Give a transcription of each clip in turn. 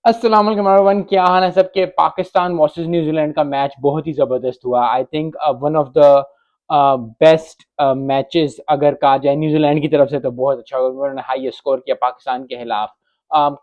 अस्सलाम वालेकुम एवरीवन, क्या हाल है सबके। पाकिस्तान वर्सेस न्यूजीलैंड का मैच बहुत ही ज़बरदस्त हुआ। I think one of the best matches अगर कहा जाए न्यूजीलैंड की तरफ से तो बहुत अच्छा हुआ। उन्होंने हाई स्कोर किया पाकिस्तान के खिलाफ।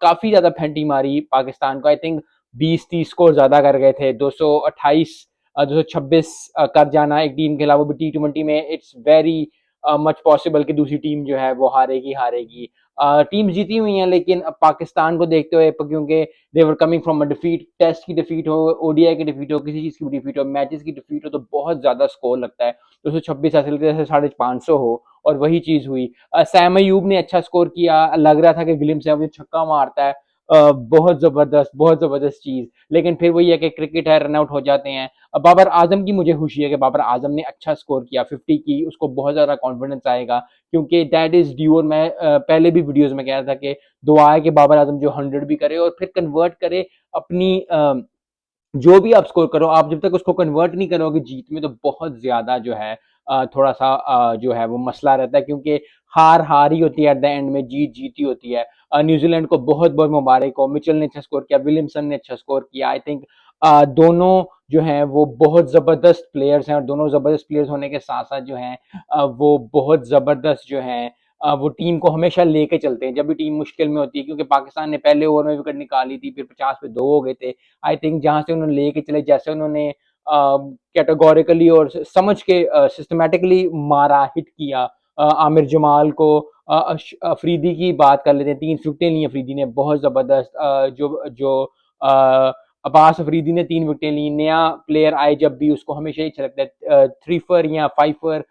काफ़ी ज़्यादा फेंटी मारी पाकिस्तान को। आई थिंक 20-30 स्कोर ज़्यादा कर गए थे। 228 226 कर जाना एक टीम के खिलाफ, वो भी T20 में, इट्स वेरी मच पॉसिबल कि दूसरी टीम जो है वो हारेगी हारेगी। टीम जीती हुई हैं, लेकिन अब पाकिस्तान को देखते हुए, क्योंकि they were coming from a defeat, test की डिफीट हो, ओडीआई की डिफीट हो, किसी चीज़ की डिफीट हो, मैचेस की डिफीट हो, तो बहुत ज़्यादा स्कोर लगता है। 226 हासिल जैसे 550 हो, और वही चीज़ हुई। सैम अयूब ने अच्छा स्कोर किया, लग रहा था कि विलियम सैम छक्का मारता है। बहुत ज़बरदस्त चीज़, लेकिन फिर वही है कि क्रिकेट है, रन आउट हो जाते हैं। बाबर आजम की मुझे खुशी है कि बाबर आजम ने अच्छा स्कोर किया 50 की, उसको बहुत ज़्यादा कॉन्फिडेंस आएगा, क्योंकि दैट इज़ ड्यू। और मैं पहले भी वीडियोज़ में कह रहा था कि दुआ है कि बाबर आजम जो 100 भी करे और फिर कन्वर्ट करे अपनी जो भी आप स्कोर करो, आप जब तक उसको कन्वर्ट नहीं करोगे जीत में, तो बहुत ज़्यादा जो है थोड़ा सा जो है वो मसला रहता है, क्योंकि हार हार ही होती है एट द एंड में, जीत जीत ही होती है। न्यूजीलैंड को बहुत बहुत मुबारक हो, मिचेल ने अच्छा स्कोर किया, विलियमसन ने अच्छा स्कोर किया। आई थिंक दोनों जो हैं वो बहुत ज़बरदस्त प्लेयर्स हैं, और दोनों ज़बरदस्त प्लेयर्स होने के साथ साथ जो हैं वो बहुत ज़बरदस्त जो हैं वो टीम को हमेशा लेके चलते हैं जब भी टीम मुश्किल में होती है, क्योंकि पाकिस्तान ने पहले ओवर में विकेट निकाली थी, फिर 50 पे 2 हो गए थे। आई थिंक जहाँ से उन्होंने लेके चले, जैसे उन्होंने कैटेगोरिकली और समझ के सिस्टमेटिकली मारा, हिट किया आमिर जमाल को। अफरीदी की बात कर लेते हैं, 3 विकेटें ली अफरीदी ने, बहुत ज़बरदस्त। जो जो अब्बास अफरीदी ने 3 विकेटें ली। नया प्लेयर आए जब भी, उसको हमेशा ही अच्छा लगता है थ्री फर या फाइव फर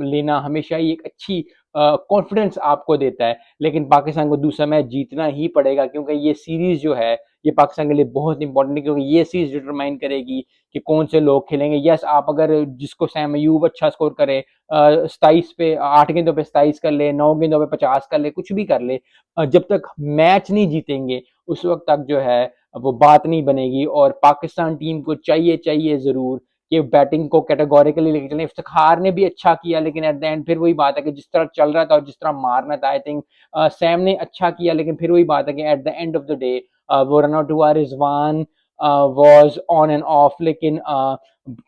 लेना, हमेशा ही एक अच्छी कॉन्फिडेंस आपको देता है। लेकिन पाकिस्तान को दूसरा मैच जीतना ही पड़ेगा, क्योंकि ये सीरीज जो है ये पाकिस्तान के लिए बहुत इंपॉर्टेंट है, क्योंकि ये सीरीज डिटरमाइन करेगी कि कौन से लोग खेलेंगे। यस, आप अगर जिसको सैम अयूब अच्छा स्कोर करे, 27 पे 8 गेंदों पे 27 कर ले, 9 गेंदों पे 50 कर ले, कुछ भी कर ले, जब तक मैच नहीं जीतेंगे उस वक्त तक जो है वो बात नहीं बनेगी। और पाकिस्तान टीम को चाहिए चाहिए जरूर कि बैटिंग को कैटेगोरिकली लेके चलें। इफ्तिखार ने भी अच्छा किया, लेकिन एट द एंड फिर वही बात है कि जिस तरह चल रहा था और जिस तरह मारना था, आई थिंक सैम ने अच्छा किया, लेकिन फिर वही बात है कि at the end of the day वो रन आउट हुआ। Rizwan was on end of, लेकिन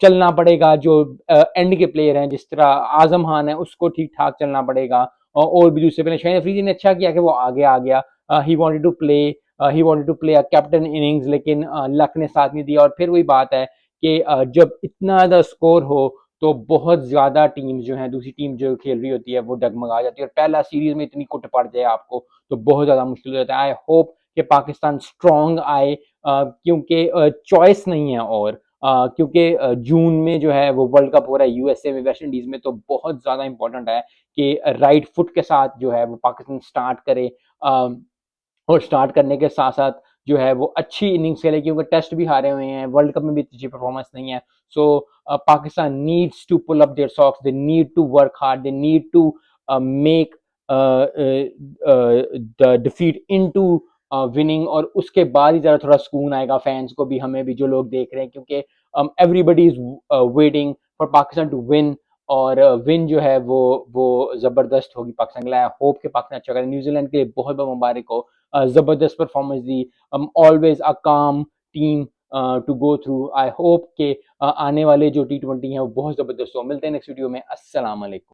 चलना पड़ेगा। जो एंड के प्लेयर हैं, जिस तरह आजम खान है, उसको ठीक ठाक चलना पड़ेगा। और भी दूसरे प्लेयर, शाहिद अफरीदी ने अच्छा किया कि वो आगे आ गया। He wanted to play he wanted to play a captain innings, लेकिन लक ने साथ नहीं दिया। और फिर वही बात है कि जब इतना ज़्यादा स्कोर हो, तो बहुत ज़्यादा टीम जो है, दूसरी टीम जो खेल रही होती है, वो डगमगा जाती है। और पहला सीरीज में इतनी कुट पड़ जाए आपको, तो बहुत ज़्यादा मुश्किल हो जाता है। आई होप कि पाकिस्तान स्ट्रॉन्ग आए, क्योंकि चॉइस नहीं है। और क्योंकि जून में जो है वो वर्ल्ड कप हो रहा है यूएसए में, वेस्ट इंडीज में, तो बहुत ज़्यादा इंपॉर्टेंट है कि राइट फुट के साथ जो है वो पाकिस्तान स्टार्ट करे। और स्टार्ट करने के साथ साथ जो है वो अच्छी इनिंग्स खेले, क्योंकि टेस्ट भी हारे हुए हैं, वर्ल्ड कप में भी अच्छी परफॉर्मेंस नहीं है। So Pakistan needs to pull up their socks, they need to work hard, they need to make the defeat into winning. और उसके बाद ही जरा थोड़ा सुकून आएगा फैंस को भी, हमें भी, जो लोग देख रहे हैं, क्योंकि everybody is waiting for Pakistan to win. और विन जो है वो जबरदस्त होगी पाकिस्तान के लिए। आई होप कि पाकिस्तान अच्छा करे। न्यूजीलैंड के लिए बहुत बहुत मुबारक हो, जबरदस्त performance the. Always a calm team to go through. I hope के आने वाले जो T20 हैं वो बहुत जबरदस्त हो। मिलते हैं नेक्स्ट वीडियो में। अस्सलाम वालेकुम।